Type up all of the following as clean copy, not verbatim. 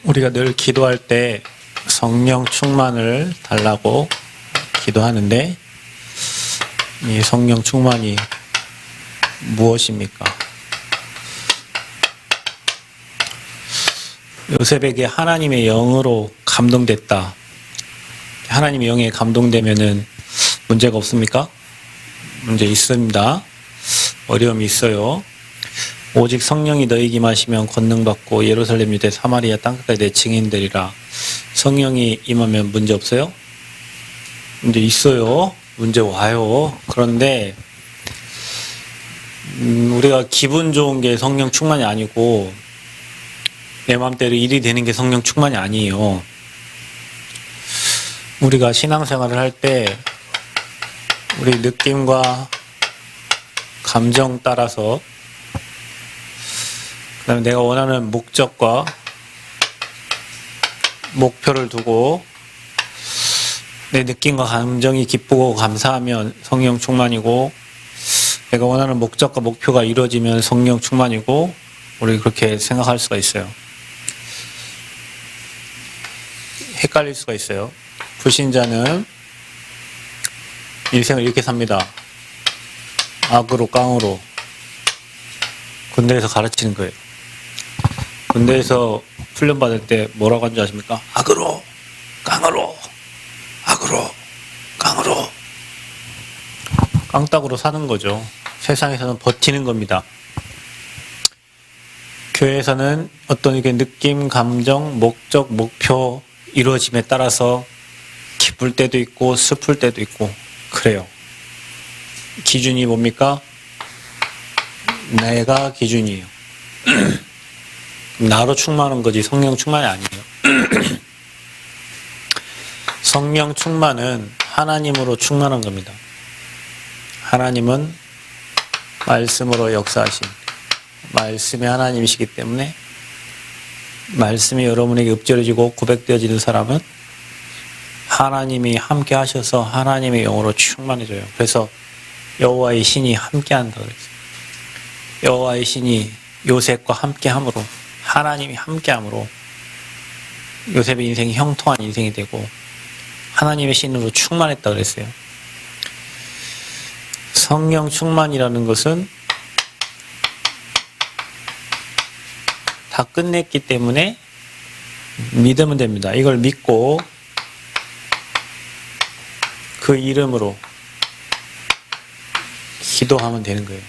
우리가 늘 기도할 때 성령 충만을 달라고 기도하는데 이 성령 충만이 무엇입니까? 요셉에게 하나님의 영으로 감동됐다. 하나님의 영에 감동되면은 문제가 없습니까? 문제 있습니다. 어려움이 있어요. 오직 성령이 너희에게 임하시면 권능받고 예루살렘 유대 사마리아 땅끝까지 내 증인되리라. 성령이 임하면 문제 없어요? 문제 있어요. 문제 와요. 그런데 우리가 기분 좋은 게 성령 충만이 아니고 내 마음대로 일이 되는 게 성령 충만이 아니에요. 우리가 신앙생활을 할 때 우리 느낌과 감정 따라서 그다음에 내가 원하는 목적과 목표를 두고 내 느낌과 감정이 기쁘고 감사하면 성령 충만이고 내가 원하는 목적과 목표가 이루어지면 성령 충만이고 우리 그렇게 생각할 수가 있어요. 헷갈릴 수가 있어요. 불신자는 인생을 이렇게 삽니다. 악으로 깡으로. 군대에서 가르치는 거예요. 군대에서 훈련받을 때 뭐라고 하는지 아십니까? 악으로 깡으로 악으로 깡으로 깡따구로 사는 거죠. 세상에서는 버티는 겁니다. 교회에서는 어떤 이게 느낌, 감정, 목적, 목표 이루어짐에 따라서 기쁠 때도 있고 슬플 때도 있고 그래요. 기준이 뭡니까? 내가 기준이에요. 나로 충만한 거지 성령 충만이 아니에요. 성령 충만은 하나님으로 충만한 겁니다. 하나님은 말씀으로 역사하신 말씀의 하나님이시기 때문에 말씀이 여러분에게 읊조려지고 고백되어지는 사람은 하나님이 함께 하셔서 하나님의 영으로 충만해져요. 그래서 여호와의 신이 함께한다 그랬어요. 여호와의 신이 요셉과 함께함으로 하나님이 함께함으로 요셉의 인생이 형통한 인생이 되고 하나님의 신으로 충만했다 그랬어요. 성령 충만이라는 것은 다 끝냈기 때문에 믿으면 됩니다. 이걸 믿고 그 이름으로 기도하면 되는 거예요.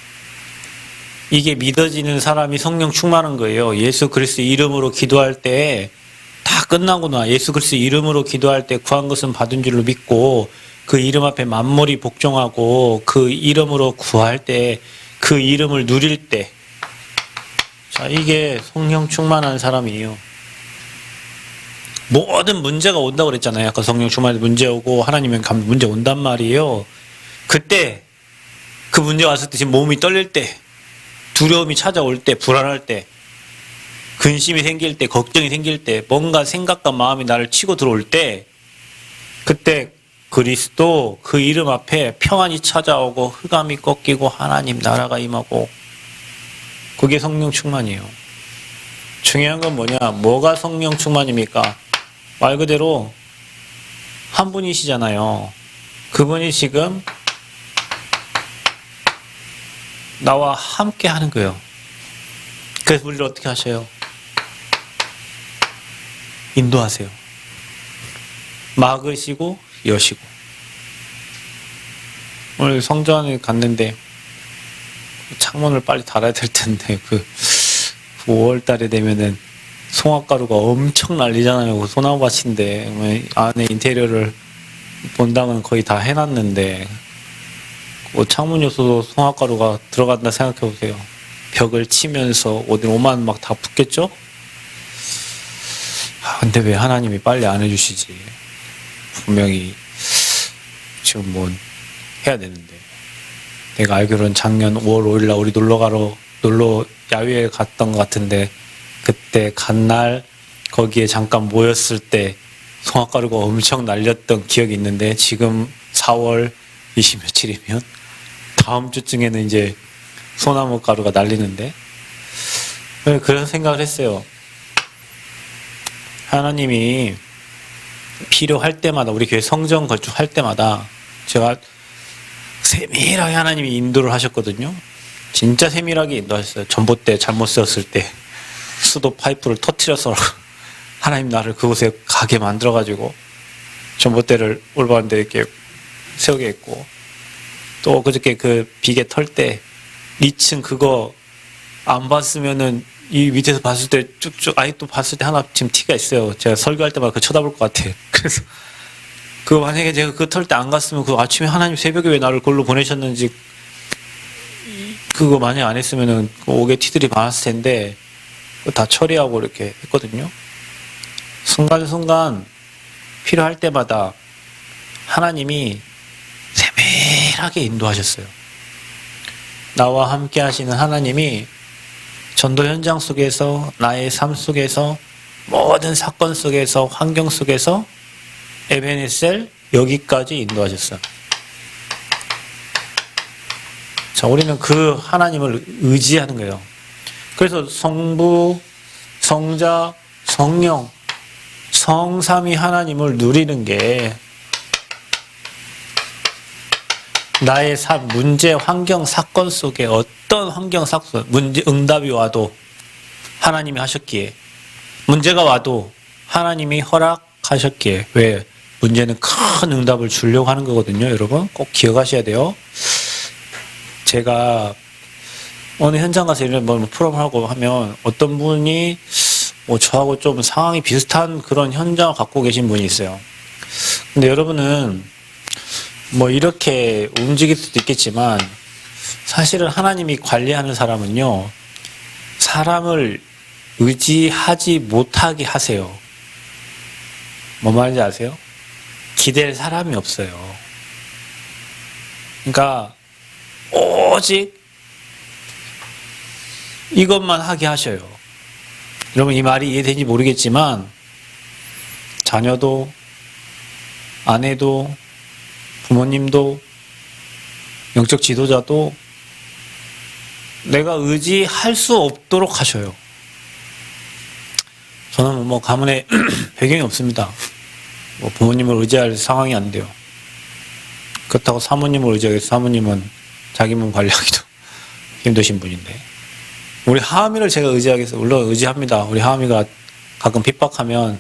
이게 믿어지는 사람이 성령 충만한 거예요. 예수 그리스도 이름으로 기도할 때 다 끝나구나. 예수 그리스도 이름으로 기도할 때 구한 것은 받은 줄로 믿고 그 이름 앞에 만물이 복종하고 그 이름으로 구할 때 그 이름을 누릴 때 자, 이게 성령 충만한 사람이에요. 모든 문제가 온다고 그랬잖아요. 아까 성령 충만에 문제 오고 하나님의 문제 온단 말이에요. 그때 그 문제 왔을 때 지금 몸이 떨릴 때 두려움이 찾아올 때 불안할 때 근심이 생길 때 걱정이 생길 때 뭔가 생각과 마음이 나를 치고 들어올 때 그때 그리스도 그 이름 앞에 평안이 찾아오고 흑암이 꺾이고 하나님 나라가 임하고 그게 성령 충만이에요. 중요한 건 뭐냐? 뭐가 성령 충만입니까? 말 그대로 한 분이시잖아요. 그분이 지금 나와 함께 하는 거예요. 그래서 우리를 어떻게 하셔요? 인도하세요. 막으시고 여시고. 오늘 성전에 갔는데 창문을 빨리 달아야 될 텐데 그 5월 달에 되면은 송화가루가 엄청 난리잖아요. 그 소나무밭인데 안에 인테리어를 본당은 거의 다 해놨는데 창문 요소도 송화가루가 들어간다 생각해 보세요. 벽을 치면서 어디 오만 막 다 붙겠죠? 근데 왜 하나님이 빨리 안 해주시지? 분명히 지금 뭐 해야 되는데. 내가 알기로는 작년 5월 5일날 우리 놀러 야외에 갔던 것 같은데 그때 간 날 거기에 잠깐 모였을 때 송화가루가 엄청 날렸던 기억이 있는데 지금 4월 20 며칠이면 다음 주쯤에는 이제 소나무 가루가 날리는데 그런 생각을 했어요. 하나님이 필요할 때마다 우리 교회 성전 건축할 때마다 제가 세밀하게 하나님이 인도를 하셨거든요. 진짜 세밀하게 인도하셨어요. 전봇대 잘못 세웠을 때 수도 파이프를 터트려서 하나님 나를 그곳에 가게 만들어가지고 전봇대를 올바른 데 이렇게 세우게 했고, 또 그저께 그 비계 털 때 2층 그거 안 봤으면은 이 밑에서 봤을 때 쭉쭉 아직도 봤을 때 하나 지금 티가 있어요. 제가 설교할 때마다 그거 쳐다볼 것 같아. 그래서 그 만약에 제가 그거 털 때 안 갔으면 그 아침에 하나님 새벽에 왜 나를 그걸로 보내셨는지 그거 만약 안 했으면은 그 옥에 티들이 많았을 텐데 그거 다 처리하고 이렇게 했거든요. 순간순간 필요할 때마다 하나님이 세밀하게 인도하셨어요. 나와 함께 하시는 하나님이 전도 현장 속에서, 나의 삶 속에서, 모든 사건 속에서, 환경 속에서 에베네셀 여기까지 인도하셨어요. 자, 우리는 그 하나님을 의지하는 거예요. 그래서 성부, 성자, 성령, 성삼위 하나님을 누리는 게 나의 삶, 문제, 환경, 사건 속에 어떤 환경, 사건, 문제, 응답이 와도 하나님이 하셨기에, 문제가 와도 하나님이 허락하셨기에, 왜? 문제는 큰 응답을 주려고 하는 거거든요. 여러분 꼭 기억하셔야 돼요. 제가 어느 현장 가서 이런 뭐 프로그램 하고 하면 어떤 분이 뭐 저하고 좀 상황이 비슷한 그런 현장을 갖고 계신 분이 있어요. 근데 여러분은 뭐 이렇게 움직일 수도 있겠지만 사실은 하나님이 관리하는 사람은요, 사람을 의지하지 못하게 하세요. 뭔 말인지 아세요? 기댈 사람이 없어요. 그러니까 오직 이것만 하게 하셔요. 여러분 이 말이 이해되는지 모르겠지만 자녀도, 아내도, 부모님도, 영적 지도자도 내가 의지할 수 없도록 하셔요. 저는 뭐 가문에 배경이 없습니다. 뭐 부모님을 의지할 상황이 안 돼요. 그렇다고 사모님을 의지하겠어요. 사모님은 자기 몸 관리하기도 힘드신 분인데. 우리 하은이를 제가 의지하겠어요. 물론 의지합니다. 우리 하은이가 가끔 핍박하면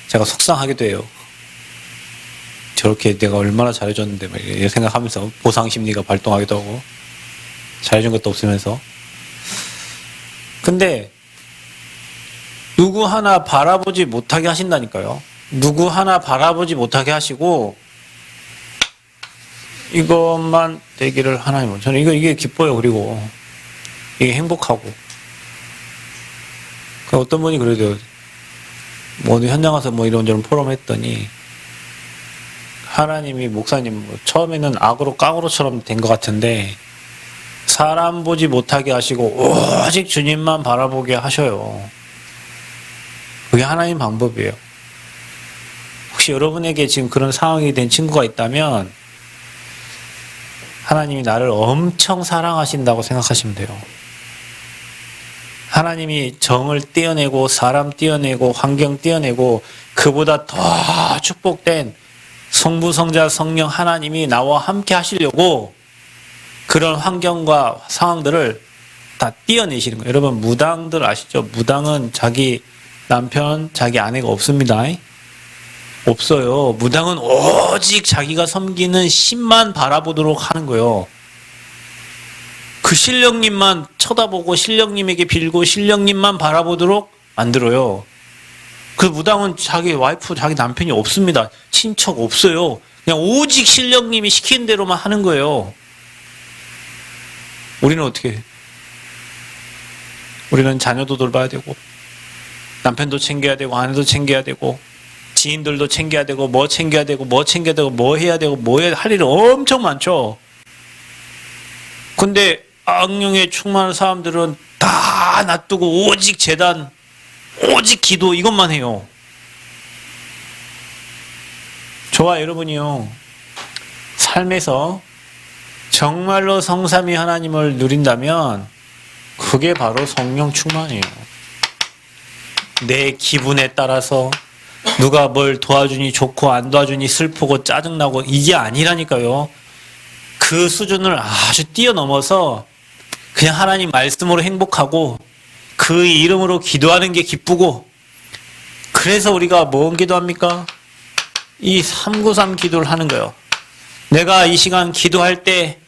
제가 속상하기도 해요. 저렇게 내가 얼마나 잘해줬는데 막 이런 생각하면서 보상심리가 발동하기도 하고, 잘해준 것도 없으면서. 근데 누구 하나 바라보지 못하게 하신다니까요. 누구 하나 바라보지 못하게 하시고 이것만 되기를 하나님은, 저는 이게 기뻐요. 그리고 이게 행복하고. 어떤 분이 그래도 뭐 어디 현장 가서 뭐 이런저런 포럼 했더니 하나님이 목사님 뭐 처음에는 악으로 깡으로처럼 된 것 같은데 사람 보지 못하게 하시고 오직 주님만 바라보게 하셔요. 그게 하나님 방법이에요. 혹시 여러분에게 지금 그런 상황이 된 친구가 있다면 하나님이 나를 엄청 사랑하신다고 생각하시면 돼요. 하나님이 정을 떼어내고 사람 떼어내고 환경 떼어내고 그보다 더 축복된 성부, 성자, 성령 하나님이 나와 함께 하시려고 그런 환경과 상황들을 다 떼어내시는 거예요. 여러분 무당들 아시죠? 무당은 자기 남편, 자기 아내가 없습니다. 없어요. 무당은 오직 자기가 섬기는 신만 바라보도록 하는 거예요. 그 신령님만 쳐다보고 신령님에게 빌고 신령님만 바라보도록 만들어요. 그 무당은 자기 와이프, 자기 남편이 없습니다. 친척 없어요. 그냥 오직 신령님이 시키는 대로만 하는 거예요. 우리는 어떻게 해요? 우리는 자녀도 돌봐야 되고 남편도 챙겨야 되고 아내도 챙겨야 되고 지인들도 챙겨야 되고 뭐 챙겨야 되고 뭐 챙겨야 되고 뭐 해야 되고 뭐 해야 할 일이 엄청 많죠. 근데 악령에 충만한 사람들은 다 놔두고 오직 제단, 오직 기도 이것만 해요. 저와 여러분이요, 삶에서 정말로 성삼위 하나님을 누린다면 그게 바로 성령 충만이에요. 내 기분에 따라서, 누가 뭘 도와주니 좋고 안 도와주니 슬프고 짜증나고 이게 아니라니까요. 그 수준을 아주 뛰어넘어서 그냥 하나님 말씀으로 행복하고 그 이름으로 기도하는 게 기쁘고, 그래서 우리가 뭔 기도합니까? 이 393 기도를 하는 거예요. 내가 이 시간 기도할 때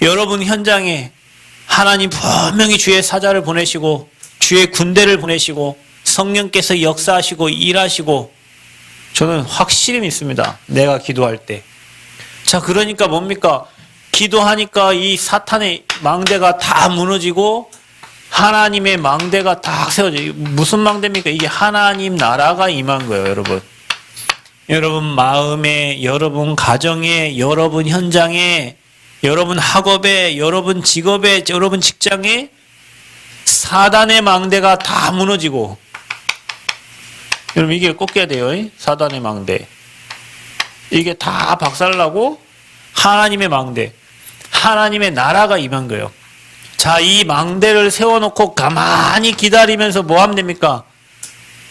여러분 현장에 하나님 분명히 주의 사자를 보내시고 주의 군대를 보내시고 성령께서 역사하시고 일하시고, 저는 확실히 믿습니다. 내가 기도할 때. 자, 그러니까 뭡니까? 기도하니까 이 사탄의 망대가 다 무너지고 하나님의 망대가 다 세워져요. 무슨 망대입니까? 이게 하나님 나라가 임한 거예요, 여러분. 여러분 마음에, 여러분 가정에, 여러분 현장에, 여러분 학업에, 여러분 직업에, 여러분 직장에 사단의 망대가 다 무너지고, 여러분 이게 꼭 깨야 돼요. 사단의 망대. 이게 다 박살나고 하나님의 망대, 하나님의 나라가 임한 거예요. 자, 이 망대를 세워놓고 가만히 기다리면서 뭐 하면 됩니까?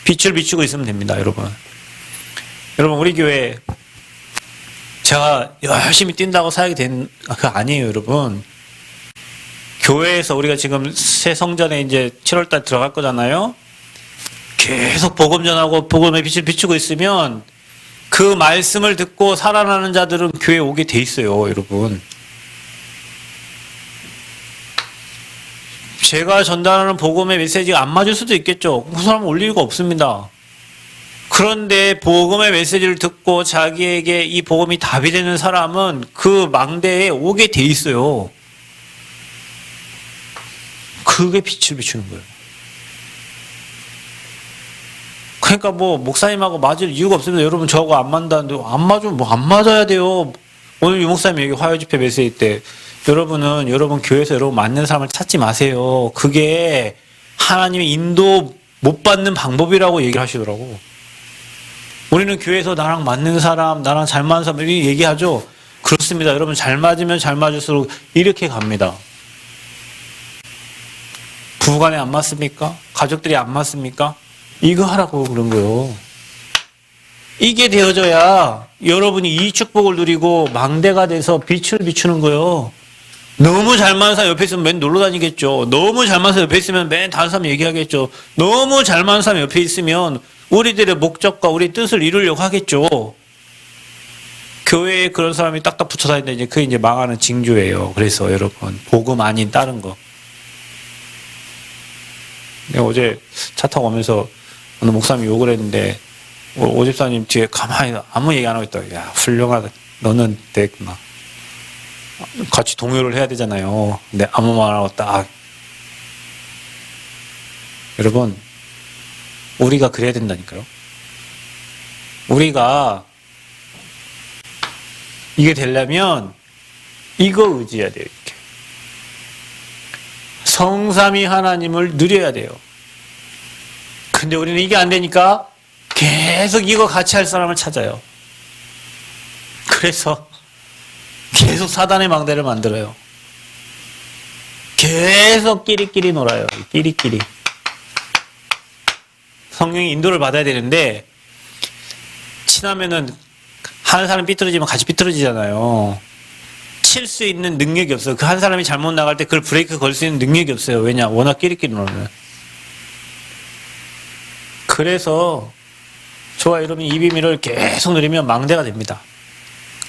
빛을 비추고 있으면 됩니다, 여러분. 여러분, 우리 교회 제가 열심히 뛴다고 사역이 된, 그거 아니에요, 여러분. 교회에서 우리가 지금 새 성전에 이제 7월달 들어갈 거잖아요. 계속 복음 전하고 복음의 빛을 비추고 있으면 그 말씀을 듣고 살아나는 자들은 교회에 오게 돼 있어요, 여러분. 제가 전달하는 복음의 메시지가 안 맞을 수도 있겠죠. 그 사람은 올 이유가 없습니다. 그런데 복음의 메시지를 듣고 자기에게 이 복음이 답이 되는 사람은 그 망대에 오게 돼 있어요. 그게 빛을 비추는 거예요. 그러니까 뭐 목사님하고 맞을 이유가 없습니다. 여러분 저하고 안 맞는다는데 안 맞으면 뭐 안 맞아야 돼요. 오늘 유 목사님 여기 화요 집회 메시지 때 여러분은 여러분 교회에서 여러분 맞는 사람을 찾지 마세요. 그게 하나님의 인도 못 받는 방법이라고 얘기를 하시더라고. 우리는 교회에서 나랑 맞는 사람, 나랑 잘 맞는 사람 이렇게 얘기하죠. 그렇습니다. 여러분 잘 맞으면 잘 맞을수록 이렇게 갑니다. 부부간에 안 맞습니까? 가족들이 안 맞습니까? 이거 하라고 그런 거예요. 이게 되어져야 여러분이 이 축복을 누리고 망대가 돼서 빛을 비추는 거예요. 너무 잘 맞는 사람 옆에 있으면 맨 놀러 다니겠죠. 너무 잘 맞는 사람 옆에 있으면 맨 다른 사람 얘기하겠죠. 너무 잘 맞는 사람 옆에 있으면 우리들의 목적과 우리 뜻을 이루려고 하겠죠. 교회에 그런 사람이 딱딱 붙여 다닌다, 이제 그게 이제 망하는 징조예요. 그래서 여러분, 복음 아닌 다른 거. 내가 어제 차 타고 오면서 어느 목사님이 욕을 했는데, 오 집사님 뒤에 가만히 아무 얘기 안 하고 있다. 야, 훌륭하다. 너는 됐구나. 같이 동요를 해야 되잖아요. 근데 아무 말 안 하고 딱. 여러분, 우리가 그래야 된다니까요. 우리가 이게 되려면 이거 의지해야 돼요. 이렇게. 성삼위 하나님을 누려야 돼요. 근데 우리는 이게 안 되니까 계속 이거 같이 할 사람을 찾아요. 그래서 계속 사단의 망대를 만들어요. 계속 끼리끼리 놀아요. 끼리끼리. 성령이 인도를 받아야 되는데 친하면은 한 사람 삐뚤어지면 같이 삐뚤어지잖아요. 칠 수 있는 능력이 없어요. 그 한 사람이 잘못 나갈 때 그걸 브레이크 걸 수 있는 능력이 없어요. 왜냐? 워낙 끼리끼리 놀아요. 그래서 저와 여러분이 이 비밀을 계속 누리면 망대가 됩니다.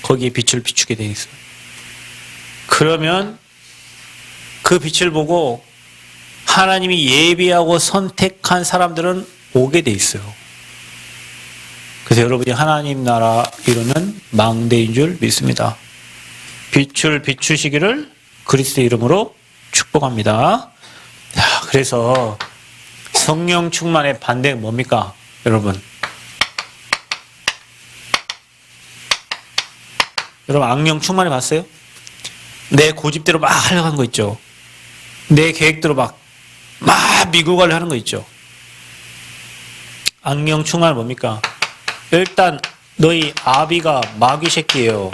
거기에 빛을 비추게 돼 있어요. 그러면 그 빛을 보고 하나님이 예비하고 선택한 사람들은 오게 돼 있어요. 그래서 여러분이 하나님 나라 이루는 망대인 줄 믿습니다. 빛을 비추시기를 그리스도의 이름으로 축복합니다. 자, 그래서 성령 충만의 반대는 뭡니까? 여러분. 여러분 악령 충만해 봤어요? 내 고집대로 막 하려고 하는 거 있죠. 내 계획대로 막 밀고 가려고 하는 거 있죠. 악령 충만은 뭡니까? 일단 너희 아비가 마귀 새끼예요.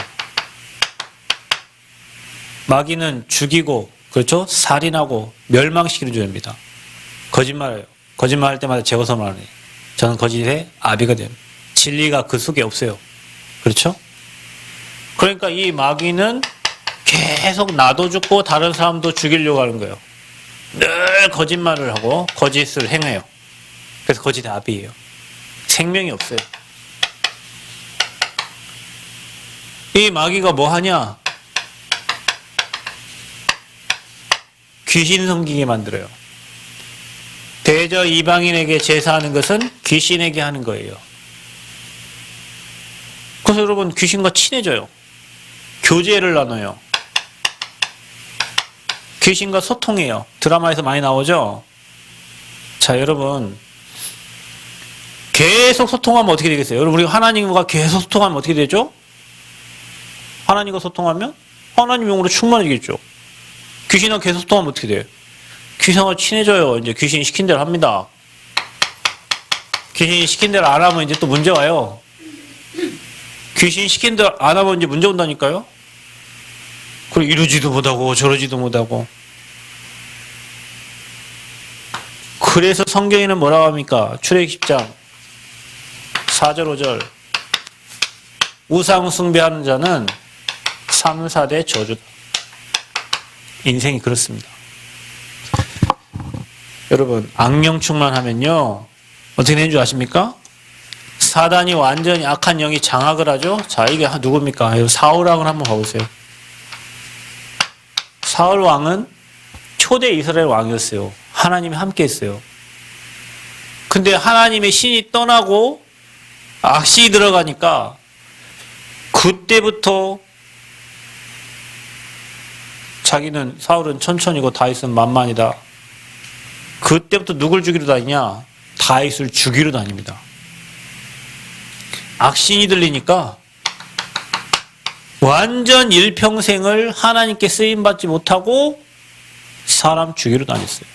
마귀는 죽이고, 그렇죠? 살인하고 멸망시키는 존재입니다. 거짓말해요. 거짓말할 때마다 제거 선언을 해요. 저는 거짓의 아비가 됩니다. 진리가 그 속에 없어요. 그렇죠? 그러니까 이 마귀는 계속 나도 죽고 다른 사람도 죽이려고 하는 거예요. 늘 거짓말을 하고 거짓을 행해요. 그래서 거짓의 아비예요. 생명이 없어요. 이 마귀가 뭐 하냐? 귀신 섬기게 만들어요. 대저 이방인에게 제사하는 것은 귀신에게 하는 거예요. 그래서 여러분 귀신과 친해져요. 교제를 나눠요. 귀신과 소통해요. 드라마에서 많이 나오죠? 자, 여러분 계속 소통하면 어떻게 되겠어요? 여러분 우리가 하나님과 계속 소통하면 어떻게 되죠? 하나님과 소통하면 하나님 영으로 충만해지겠죠. 귀신과 계속 소통하면 어떻게 돼요? 귀신과 친해져요. 이제 귀신이 시킨 대로 합니다. 귀신이 시킨 대로 안 하면 이제 또 문제 와요. 귀신이 시킨 대로 안 하면 이제 문제 온다니까요. 그리고 이러지도 못하고 저러지도 못하고. 그래서 성경에는 뭐라고 합니까? 출애굽기 10장 4절 5절 우상 숭배하는 자는 3, 4대 저주다. 인생이 그렇습니다. 여러분 악령 충만하면요 어떻게 되는 줄 아십니까? 사단이 완전히 악한 영이 장악을 하죠. 자, 이게 누굽니까? 사울 왕을 한번 봐보세요. 사울 왕은 초대 이스라엘 왕이었어요. 하나님이 함께 했어요. 근데 하나님의 신이 떠나고 악신이 들어가니까 그때부터 자기는 사울은 천천히고 다윗은 만만이다. 그때부터 누굴 죽이러 다니냐? 다윗을 죽이러 다닙니다. 악신이 들리니까 완전 일평생을 하나님께 쓰임받지 못하고 사람 죽이러 다녔어요.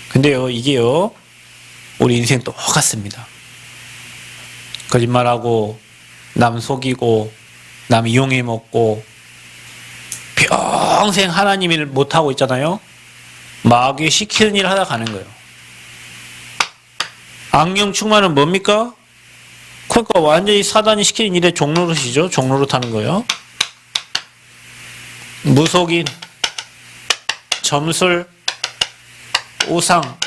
근데요, 이게요, 우리 인생 똑같습니다. 거짓말하고, 남 속이고, 남 이용해 먹고, 평생 하나님 일 못하고 있잖아요. 마귀 시키는 일 하다 가는 거예요. 악령 충만은 뭡니까? 그러니까 완전히 사단이 시키는 일에 종노릇이죠. 종노릇 하는 거예요. 무속인, 점술, 우상,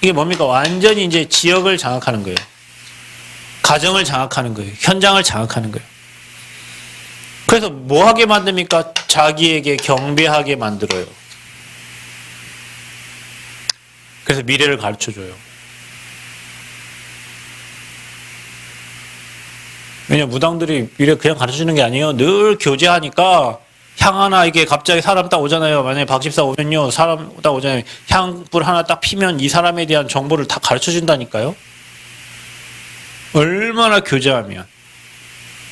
이게 뭡니까? 완전히 이제 지역을 장악하는 거예요. 가정을 장악하는 거예요. 현장을 장악하는 거예요. 그래서 뭐 하게 만듭니까? 자기에게 경배하게 만들어요. 그래서 미래를 가르쳐줘요. 왜냐, 무당들이 미래 그냥 가르쳐주는 게 아니에요. 늘 교제하니까 향 하나, 이게 갑자기 사람 딱 오잖아요. 만약에 박집사 오면요, 사람 딱 오잖아요. 향불 하나 딱 피면 이 사람에 대한 정보를 다 가르쳐준다니까요. 얼마나 교제하면.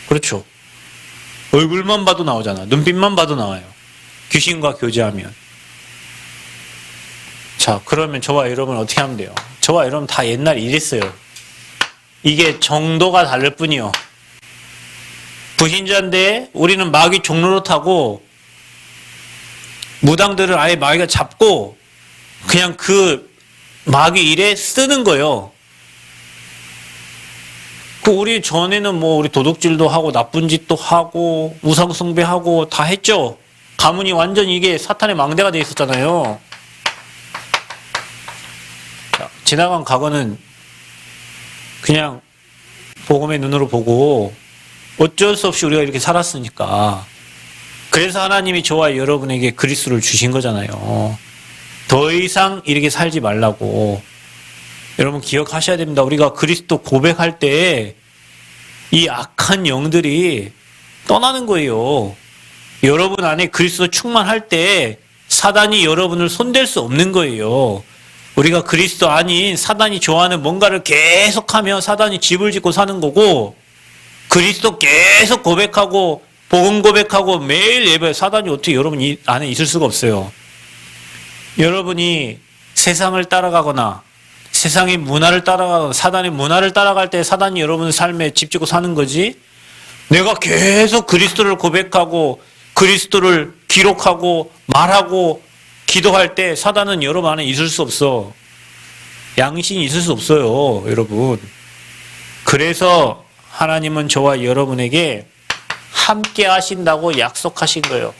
그렇죠. 얼굴만 봐도 나오잖아. 눈빛만 봐도 나와요. 귀신과 교제하면. 자, 그러면 저와 여러분 어떻게 하면 돼요? 저와 여러분 다 옛날에 이랬어요. 이게 정도가 다를 뿐이요. 불신자인데 우리는 마귀 종노릇하고 무당들을 아예 마귀가 잡고 그냥 그 마귀 일에 쓰는 거예요. 그 우리 전에는 뭐 우리 도둑질도 하고 나쁜 짓도 하고 우상 숭배하고 다 했죠. 가문이 완전 이게 사탄의 망대가 돼 있었잖아요. 자, 지나간 과거는 그냥 복음의 눈으로 보고 어쩔 수 없이 우리가 이렇게 살았으니까. 그래서 하나님이 저와 여러분에게 그리스도를 주신 거잖아요. 더 이상 이렇게 살지 말라고. 여러분 기억하셔야 됩니다. 우리가 그리스도 고백할 때 이 악한 영들이 떠나는 거예요. 여러분 안에 그리스도 충만할 때 사단이 여러분을 손댈 수 없는 거예요. 우리가 그리스도 아닌 사단이 좋아하는 뭔가를 계속하며 사단이 집을 짓고 사는 거고, 그리스도 계속 고백하고 복음 고백하고 매일 예배, 사단이 어떻게 여러분 안에 있을 수가 없어요. 여러분이 세상을 따라가거나 세상의 문화를 따라가거나 사단의 문화를 따라갈 때 사단이 여러분 삶에 집 짓고 사는 거지, 내가 계속 그리스도를 고백하고 그리스도를 기록하고 말하고 기도할 때 사단은 여러분 안에 있을 수 없어. 양심이 있을 수 없어요, 여러분. 그래서 하나님은 저와 여러분에게 함께 하신다고 약속하신 거예요.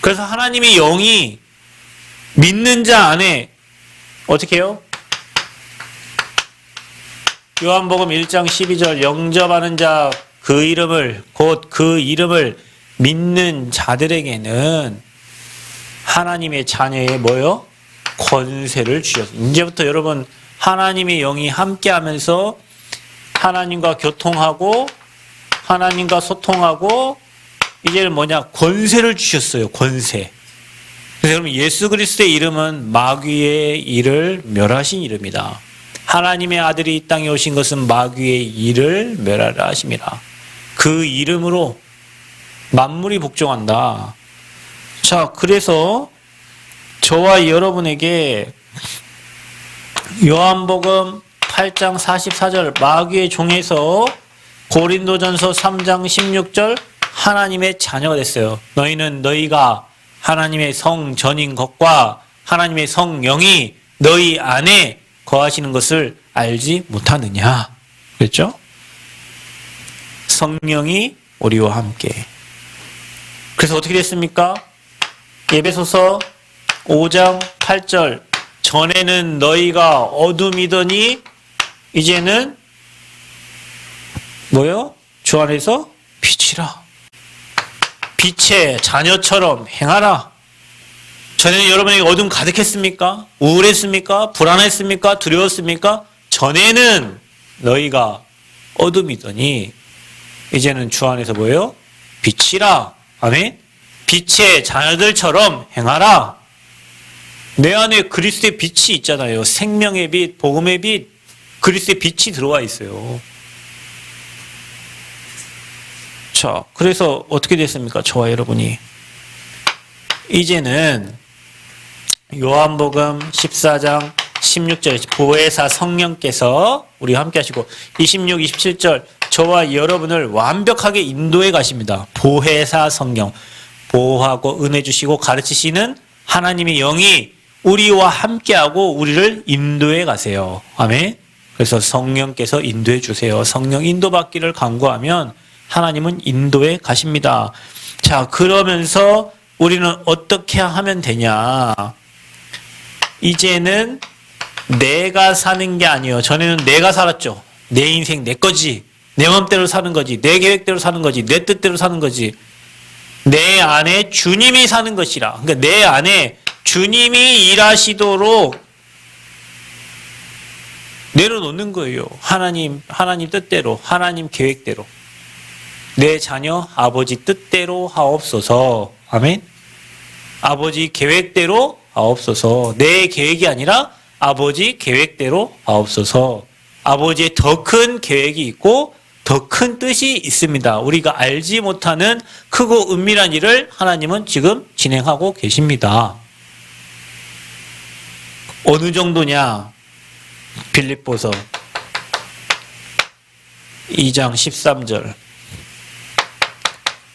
그래서 하나님의 영이 믿는 자 안에 어떻게 해요? 요한복음 1장 12절 영접하는 자 그 이름을 곧 그 이름을 믿는 자들에게는 하나님의 자녀의 뭐요? 권세를 주셨어요. 이제부터 여러분 하나님의 영이 함께하면서 하나님과 교통하고 하나님과 소통하고 이제는 뭐냐? 권세를 주셨어요. 권세. 그래서 여러분 예수 그리스도의 이름은 마귀의 일을 멸하신 이름이다. 하나님의 아들이 이 땅에 오신 것은 마귀의 일을 멸하라 하심이라. 그 이름으로 만물이 복종한다. 자, 그래서 저와 여러분에게 요한복음 8장 44절 마귀의 종에서 고린도전서 3장 16절 하나님의 자녀가 됐어요. 너희는 너희가 하나님의 성전인 것과 하나님의 성령이 너희 안에 거하시는 것을 알지 못하느냐. 그랬죠? 성령이 우리와 함께. 그래서 어떻게 됐습니까? 에베소서 5장 8절 전에는 너희가 어둠이더니 이제는 뭐요? 주 안에서 빛이라. 빛의 자녀처럼 행하라. 전에는 여러분에게 어둠 가득했습니까? 우울했습니까? 불안했습니까? 두려웠습니까? 전에는 너희가 어둠이더니 이제는 주 안에서 뭐예요? 빛이라. 아멘. 빛의 자녀들처럼 행하라. 내 안에 그리스도의 빛이 있잖아요. 생명의 빛, 복음의 빛, 그리스도의 빛이 들어와 있어요. 자, 그래서 어떻게 됐습니까? 저와 여러분이. 이제는 요한복음 14장 16절 보혜사 성령께서 우리와 함께 하시고 26, 27절 저와 여러분을 완벽하게 인도해 가십니다. 보혜사 성령. 보호하고 은혜 주시고 가르치시는 하나님의 영이 우리와 함께하고 우리를 인도해 가세요. 아멘. 그래서 성령께서 인도해 주세요. 성령 인도받기를 간구하면 하나님은 인도해 가십니다. 자, 그러면서 우리는 어떻게 하면 되냐. 이제는 내가 사는 게 아니에요. 전에는 내가 살았죠. 내 인생 내 거지. 내 맘대로 사는 거지. 내 계획대로 사는 거지. 내 뜻대로 사는 거지. 내 안에 주님이 사는 것이라. 그러니까 내 안에 주님이 일하시도록 내려놓는 거예요. 하나님 뜻대로, 하나님 계획대로. 내 자녀 아버지 뜻대로 하옵소서. 아멘. 아버지 계획대로 하옵소서. 내 계획이 아니라 아버지 계획대로 하옵소서. 아버지의 더 큰 계획이 있고 더 큰 뜻이 있습니다. 우리가 알지 못하는 크고 은밀한 일을 하나님은 지금 진행하고 계십니다. 어느 정도냐? 빌립보서 2장 13절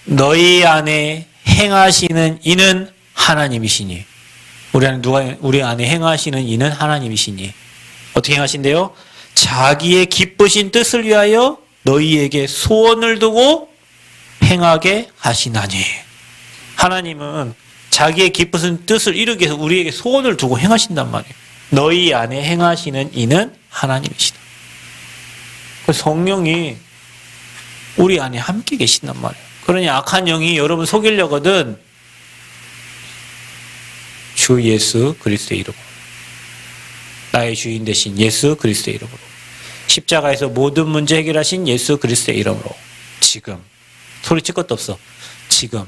너희 안에 행하시는 이는 하나님이시니. 우리 안에 행하시는 이는 하나님이시니. 어떻게 행하신대요? 자기의 기쁘신 뜻을 위하여 너희에게 소원을 두고 행하게 하시나니. 하나님은 자기의 기쁘신 뜻을 이루기 위해서 우리에게 소원을 두고 행하신단 말이에요. 너희 안에 행하시는 이는 하나님이시다. 성령이 우리 안에 함께 계신단 말이에요. 그러니 악한 영이 여러분 속이려거든 주 예수 그리스도의 이름으로, 나의 주인 되신 예수 그리스도의 이름으로, 십자가에서 모든 문제 해결하신 예수 그리스도의 이름으로 지금 소리칠 것도 없어. 지금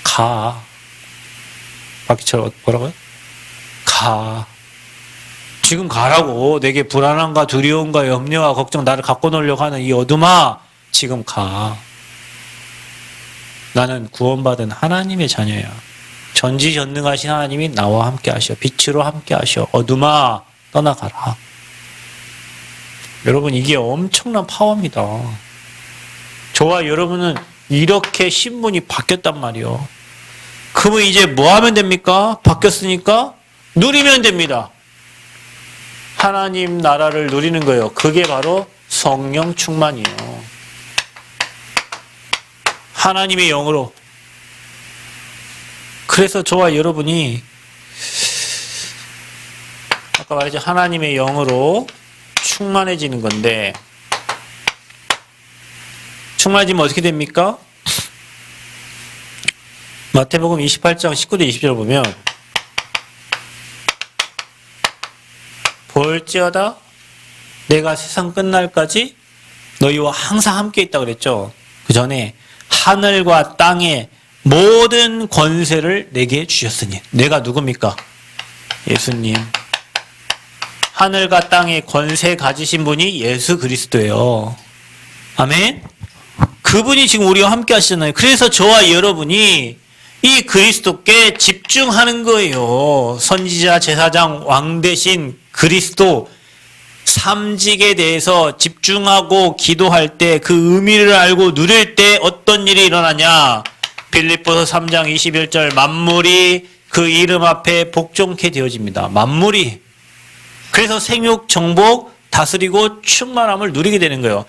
가. 박기철 뭐라고요? 가. 지금 가라고. 내게 불안함과 두려움과 염려와 걱정 나를 갖고 놀려고 하는 이 어둠아 지금 가. 나는 구원받은 하나님의 자녀야. 전지전능하신 하나님이 나와 함께 하셔. 빛으로 함께 하셔. 어둠아 떠나가라. 여러분 이게 엄청난 파워입니다. 저와 여러분은 이렇게 신분이 바뀌었단 말이요. 그러면 이제 뭐 하면 됩니까? 바뀌었으니까 누리면 됩니다. 하나님 나라를 누리는 거예요. 그게 바로 성령 충만이에요. 하나님의 영으로. 그래서 저와 여러분이 아까 말했죠. 하나님의 영으로 충만해지는 건데, 충만해지면 어떻게 됩니까? 마태복음 28장 19대 20절을 보면, 볼지어다 내가 세상 끝날까지 너희와 항상 함께 있다고 그랬죠. 그 전에 하늘과 땅의 모든 권세를 내게 주셨으니. 내가 누굽니까? 예수님. 하늘과 땅의 권세 가지신 분이 예수 그리스도예요. 아멘. 그분이 지금 우리와 함께 하시잖아요. 그래서 저와 여러분이 이 그리스도께 집중하는 거예요. 선지자, 제사장, 왕 대신 그리스도 삼직에 대해서 집중하고 기도할 때 그 의미를 알고 누릴 때 어떤 일이 일어나냐. 빌립보서 3장 21절 만물이 그 이름 앞에 복종케 되어집니다. 만물이. 그래서 생육, 정복, 다스리고 충만함을 누리게 되는 거예요.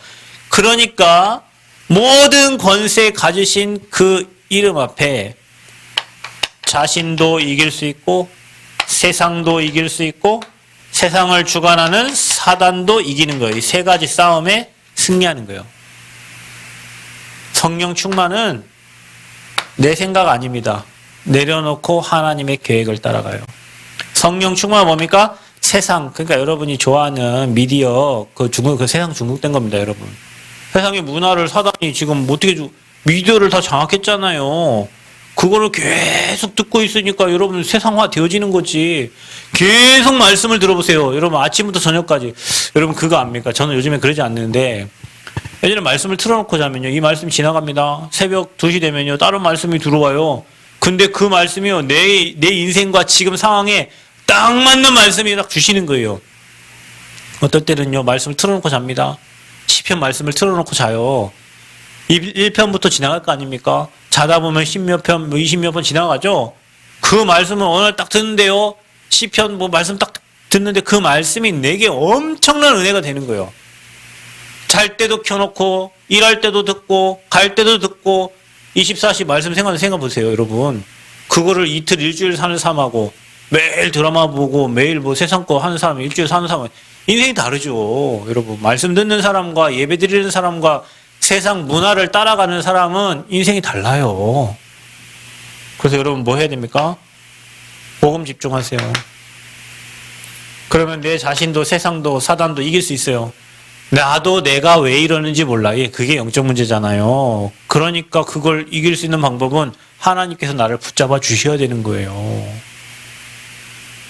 그러니까 모든 권세 가지신 그 이름 앞에 자신도 이길 수 있고 세상도 이길 수 있고 세상을 주관하는 사단도 이기는 거예요. 이 세 가지 싸움에 승리하는 거예요. 성령 충만은 내 생각 아닙니다. 내려놓고 하나님의 계획을 따라가요. 성령 충만은 뭡니까? 세상, 그러니까 여러분이 좋아하는 미디어, 그 세상 중독된 겁니다, 여러분. 세상의 문화를 사단이 지금 어떻게 미디어를 다 장악했잖아요. 그거를 계속 듣고 있으니까 여러분 세상화 되어지는 거지. 계속 말씀을 들어보세요. 여러분 아침부터 저녁까지. 여러분 그거 압니까? 저는 요즘에 그러지 않는데 예전에 말씀을 틀어놓고 자면요. 이 말씀이 지나갑니다. 새벽 2시 되면요. 다른 말씀이 들어와요. 근데 그 말씀이요. 내 인생과 지금 상황에 딱 맞는 말씀이 딱 주시는 거예요. 어떨 때는요. 말씀을 틀어놓고 잡니다. 시편 말씀을 틀어놓고 자요. 1편부터 지나갈 거 아닙니까? 자다 보면 10몇 편, 20몇 편 지나가죠? 그 말씀을 오늘 딱 듣는데요. 시편 말씀 딱 듣는데 그 말씀이 내게 엄청난 은혜가 되는 거예요. 잘 때도 켜놓고, 일할 때도 듣고, 갈 때도 듣고, 24시 말씀 생각 보세요, 여러분. 그거를 이틀, 일주일 사는 사람하고, 매일 드라마 보고, 매일 세상 거 하는 사람, 일주일 사는 사람, 인생이 다르죠, 여러분. 말씀 듣는 사람과 예배 드리는 사람과 세상 문화를 따라가는 사람은 인생이 달라요. 그래서 여러분 뭐 해야 됩니까? 복음 집중하세요. 그러면 내 자신도 세상도 사단도 이길 수 있어요. 나도 내가 왜 이러는지 몰라. 그게 영적 문제잖아요. 그러니까 그걸 이길 수 있는 방법은 하나님께서 나를 붙잡아 주셔야 되는 거예요.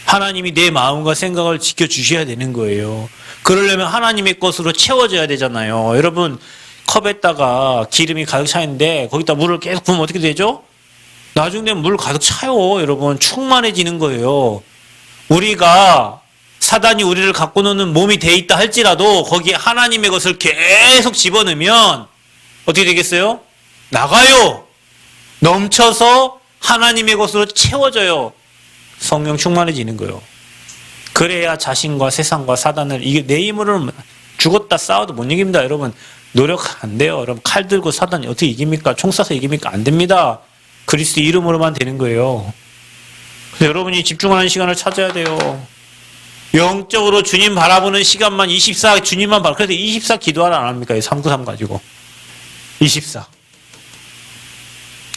하나님이 내 마음과 생각을 지켜주셔야 되는 거예요. 그러려면 하나님의 것으로 채워져야 되잖아요. 여러분 컵에다가 기름이 가득 차 있는데 거기다 물을 계속 부으면 어떻게 되죠? 나중에 되면 물 가득 차요. 여러분 충만해지는 거예요. 우리가 사단이 우리를 갖고 노는 몸이 돼 있다 할지라도 거기에 하나님의 것을 계속 집어넣으면 어떻게 되겠어요? 나가요. 넘쳐서 하나님의 것으로 채워져요. 성령 충만해지는 거예요. 그래야 자신과 세상과 사단을 이게 내 힘으로는 죽었다 싸워도 못 이깁니다. 여러분 노력 안 돼요. 여러분 칼 들고 사단이 어떻게 이깁니까? 총 쏴서 이깁니까? 안 됩니다. 그리스도 이름으로만 되는 거예요. 그래서 여러분이 집중하는 시간을 찾아야 돼요. 영적으로 주님 바라보는 시간만 24 주님만 바라. 그래서 24 기도하라 안 합니까? 393 가지고 24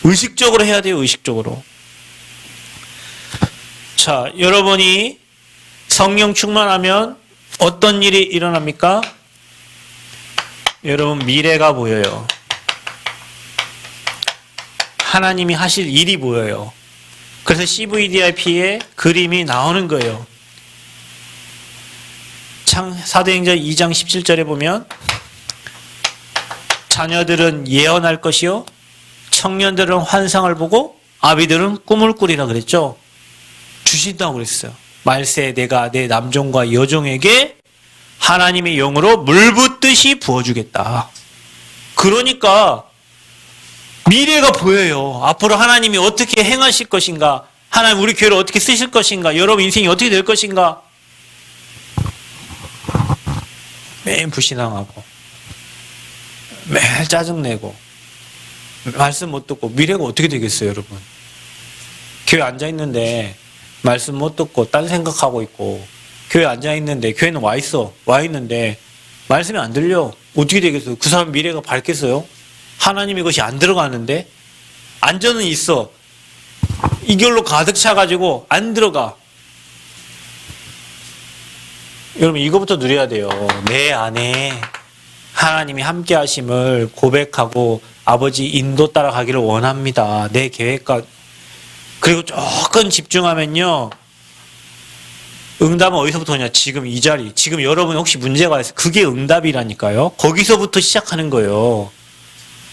의식적으로 해야 돼요. 의식적으로. 자, 여러분이 성령 충만하면 어떤 일이 일어납니까? 여러분 미래가 보여요. 하나님이 하실 일이 보여요. 그래서 CVDIP의 그림이 나오는 거예요. 사도행전 2장 17절에 보면 자녀들은 예언할 것이요 청년들은 환상을 보고 아비들은 꿈을 꾸리라 그랬죠. 주신다고 그랬어요. 말세 내가 내 남종과 여종에게 하나님의 영으로 물 붓듯이 부어주겠다. 그러니까 미래가 보여요. 앞으로 하나님이 어떻게 행하실 것인가, 하나님 우리 교회를 어떻게 쓰실 것인가, 여러분 인생이 어떻게 될 것인가. 매일 불신앙하고 매일 짜증내고 말씀 못 듣고 미래가 어떻게 되겠어요, 여러분? 교회 앉아있는데 말씀 못 듣고 딴 생각하고 있고, 교회 앉아있는데 교회는 와 있는데 말씀이 안 들려. 어떻게 되겠어요? 그 사람 미래가 밝겠어요? 하나님의 것이 안 들어가는데 안전은 있어. 이걸로 가득 차가지고 안 들어가. 여러분 이거부터 누려야 돼요. 내 안에 하나님이 함께 하심을 고백하고 아버지 인도 따라가기를 원합니다. 내 계획과. 그리고 조금 집중하면요, 응답은 어디서부터 오냐? 지금 이 자리. 지금 여러분 혹시 문제가 있어요? 그게 응답이라니까요. 거기서부터 시작하는 거예요.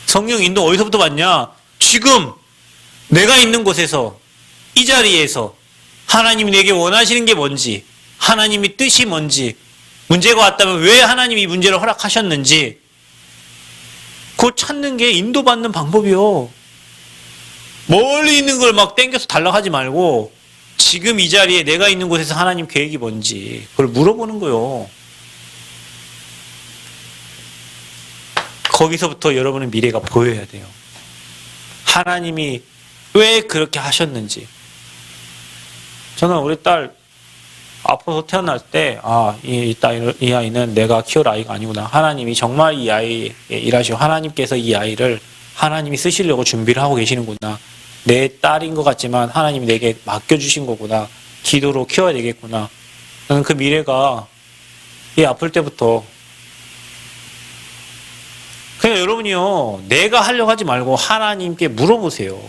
성령 인도 어디서부터 받냐? 지금 내가 있는 곳에서, 이 자리에서 하나님이 내게 원하시는 게 뭔지, 하나님이 뜻이 뭔지, 문제가 왔다면 왜 하나님이 이 문제를 허락하셨는지, 그거 찾는 게 인도받는 방법이요. 멀리 있는 걸 막 땡겨서 달라고 하지 말고 지금 이 자리에 내가 있는 곳에서 하나님 계획이 뭔지 그걸 물어보는 거요. 거기서부터 여러분의 미래가 보여야 돼요. 하나님이 왜 그렇게 하셨는지. 저는 우리 딸 아파서 태어날 때, 이 아이는 내가 키울 아이가 아니구나. 하나님이 정말 이 아이에 일하시고 하나님께서 이 아이를 하나님이 쓰시려고 준비를 하고 계시는구나. 내 딸인 것 같지만 하나님이 내게 맡겨주신 거구나. 기도로 키워야 되겠구나. 저는 그 미래가 이 아플 때부터. 그냥 여러분이요, 내가 하려고 하지 말고 하나님께 물어보세요.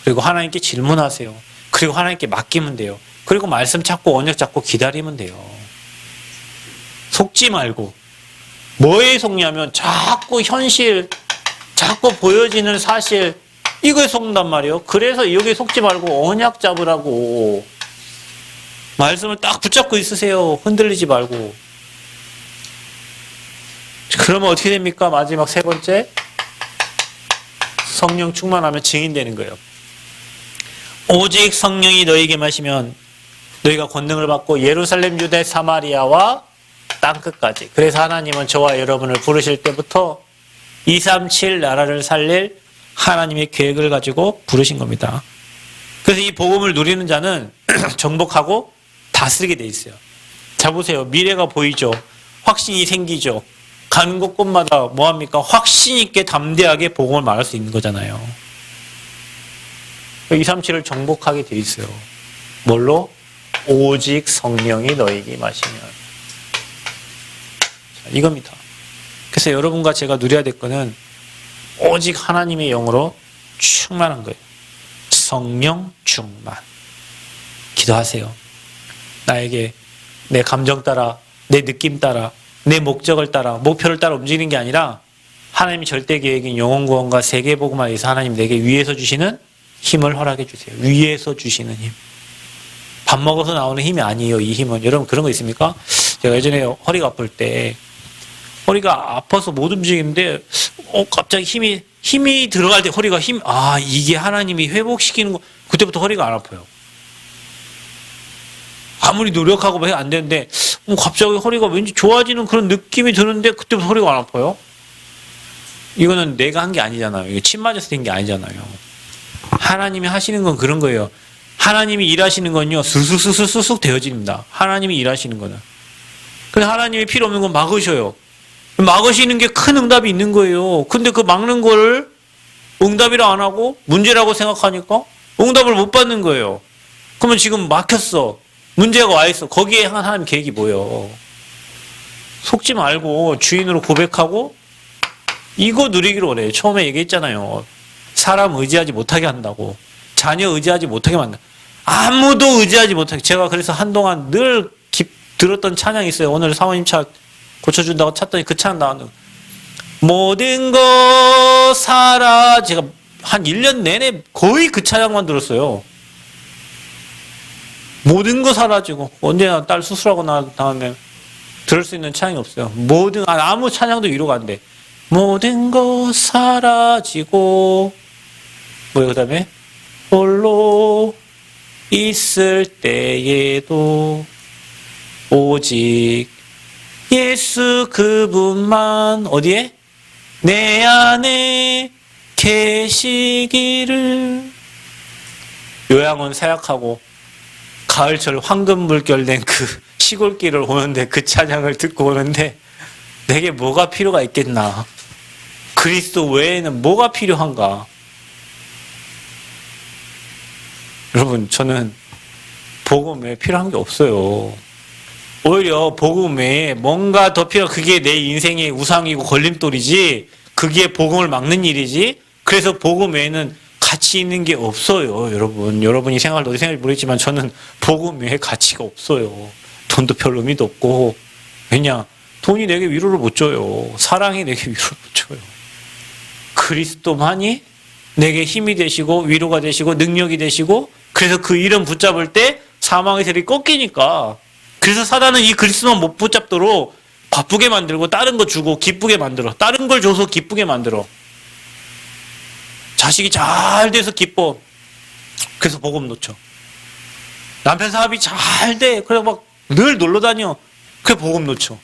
그리고 하나님께 질문하세요. 그리고 하나님께 맡기면 돼요. 그리고 말씀 찾고 언약 잡고 기다리면 돼요. 속지 말고. 뭐에 속냐면 자꾸 현실, 자꾸 보여지는 사실, 이거에 속는단 말이에요. 그래서 여기에 속지 말고 언약 잡으라고. 말씀을 딱 붙잡고 있으세요. 흔들리지 말고. 그러면 어떻게 됩니까? 마지막 세 번째, 성령 충만하면 증인되는 거예요. 오직 성령이 너희에게 마시면 너희가 권능을 받고 예루살렘, 유대, 사마리아와 땅끝까지. 그래서 하나님은 저와 여러분을 부르실 때부터 237 나라를 살릴 하나님의 계획을 가지고 부르신 겁니다. 그래서 이 복음을 누리는 자는 정복하고 다스리게 돼 있어요. 자 보세요. 미래가 보이죠. 확신이 생기죠. 가는 곳곳마다 뭐합니까? 확신 있게 담대하게 복음을 말할 수 있는 거잖아요. 237을 정복하게 돼 있어요. 뭘로? 오직 성령이 너에게 마시면. 자, 이겁니다. 그래서 여러분과 제가 누려야 될 거는 오직 하나님의 영으로 충만한 거예요. 성령 충만. 기도하세요. 나에게 내 감정 따라, 내 느낌 따라, 내 목적을 따라, 목표를 따라 움직이는 게 아니라 하나님의 절대 계획인 영혼 구원과 세계 복음을 위해서 하나님 내게 위에서 주시는 힘을 허락해 주세요. 위에서 주시는 힘. 밥 먹어서 나오는 힘이 아니에요. 이 힘은. 여러분 그런 거 있습니까? 제가 예전에 허리가 아플 때 허리가 아파서 못 움직이는데 갑자기 힘이 들어갈 때 허리가 이게 하나님이 회복시키는 거. 그때부터 허리가 안 아파요. 아무리 노력하고 안 되는데 갑자기 허리가 왠지 좋아지는 그런 느낌이 드는데 그때부터 허리가 안 아파요. 이거는 내가 한 게 아니잖아요. 이거 침 맞아서 된 게 아니잖아요. 하나님이 하시는 건 그런 거예요. 하나님이 일하시는 건요, 쑥쑥쑥쑥 되어집니다. 하나님이 일하시는 거는. 근데 하나님이 필요 없는 건 막으셔요. 막으시는 게 큰 응답이 있는 거예요. 근데 그 막는 거를 응답이라 안 하고 문제라고 생각하니까 응답을 못 받는 거예요. 그러면 지금 막혔어. 문제가 와 있어. 거기에 향한 하나님 계획이 뭐예요? 속지 말고 주인으로 고백하고 이거 누리기를 원해요. 처음에 얘기했잖아요. 사람 의지하지 못하게 한다고. 자녀 의지하지 못하게 만든다. 아무도 의지하지 못하게. 제가 그래서 한동안 늘 들었던 찬양이 있어요. 오늘 사모님 차 고쳐준다고 찾더니 그 찬양 나왔는데 모든 것 사라. 제가 한 1년 내내 거의 그 찬양만 들었어요. 모든 거 사라지고. 언제나 딸 수술하고 난 다음에 들을 수 있는 찬양이 없어요. 아무 찬양도 위로가 안 돼. 모든 것 사라지고 뭐예요? 그 다음에 홀로 있을 때에도 오직 예수 그분만 어디에? 내 안에 계시기를. 요양원 사역하고 가을철 황금 물결된 그 시골길을 오는데 그 찬양을 듣고 오는데 내게 뭐가 필요가 있겠나? 그리스도 외에는 뭐가 필요한가? 여러분, 저는 복음 외에 필요한 게 없어요. 오히려 복음 외에 뭔가 더 그게 내 인생의 우상이고 걸림돌이지, 그게 복음을 막는 일이지. 그래서 복음 외에는 가치 있는 게 없어요. 여러분이 생각을 어디 생각할지 모르겠지만 저는 복음 외에 가치가 없어요. 돈도 별 의미도 없고. 왜냐? 돈이 내게 위로를 못 줘요. 사랑이 내게 위로를 못 줘요. 그리스도만이 내게 힘이 되시고 위로가 되시고 능력이 되시고, 그래서 그 이름 붙잡을 때 사망의 세력이 꺾이니까. 그래서 사단은 이 그리스도만 못 붙잡도록 바쁘게 만들고 다른 거 주고 기쁘게 만들어. 다른 걸 줘서 기쁘게 만들어. 자식이 잘 돼서 기뻐. 그래서 복음 놓쳐. 남편 사업이 잘 돼. 그래 막 늘 놀러 다녀. 그래 복음 놓쳐.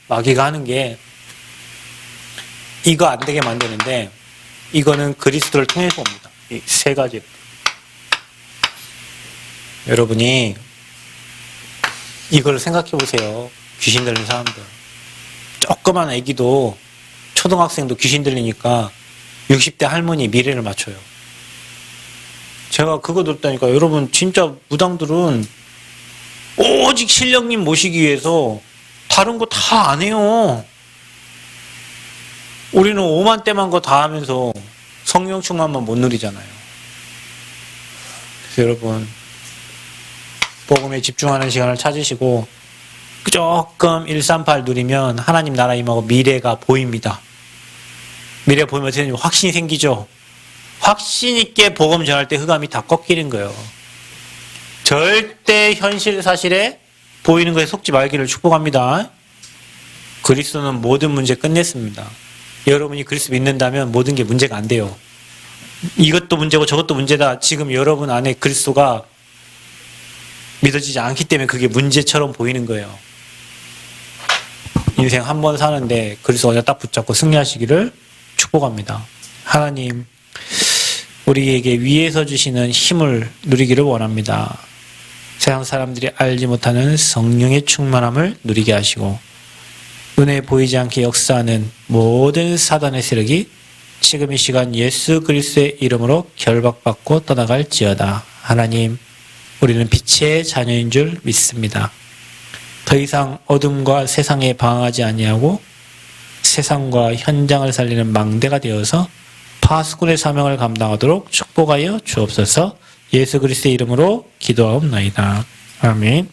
마귀가 하는 게 이거 안 되게 만드는데, 이거는 그리스도를 통해서 옵니다. 이 세 가지. 여러분이 이걸 생각해 보세요. 귀신 들린 사람들. 조그만 애기도, 초등학생도 귀신 들리니까 60대 할머니 미래를 맞춰요. 제가 그거 들었다니까. 여러분, 진짜 무당들은 오직 신령님 모시기 위해서 다른 거 다 안 해요. 우리는 오만 때만 거 다 하면서 성령 충만만 못 누리잖아요. 그래서 여러분, 복음에 집중하는 시간을 찾으시고 조금 138 누리면 하나님 나라 임하고 미래가 보입니다. 미래 보이면 어떻게 되냐면 확신이 생기죠. 확신 있게 복음 전할 때 흑암이 다 꺾이는 거예요. 절대 현실 사실에 보이는 것에 속지 말기를 축복합니다. 그리스도는 모든 문제 끝냈습니다. 여러분이 그리스도 믿는다면 모든 게 문제가 안 돼요. 이것도 문제고 저것도 문제다. 지금 여러분 안에 그리스도가 믿어지지 않기 때문에 그게 문제처럼 보이는 거예요. 인생 한 번 사는데 그리스도 그냥 딱 붙잡고 승리하시기를 축복합니다. 하나님, 우리에게 위에서 주시는 힘을 누리기를 원합니다. 세상 사람들이 알지 못하는 성령의 충만함을 누리게 하시고, 눈에 보이지 않게 역사하는 모든 사단의 세력이 지금 이 시간 예수 그리스도의 이름으로 결박받고 떠나갈지어다. 하나님, 우리는 빛의 자녀인 줄 믿습니다. 더 이상 어둠과 세상에 방황하지 아니하고 세상과 현장을 살리는 망대가 되어서 파수꾼의 사명을 감당하도록 축복하여 주옵소서. 예수 그리스도의 이름으로 기도하옵나이다. 아멘.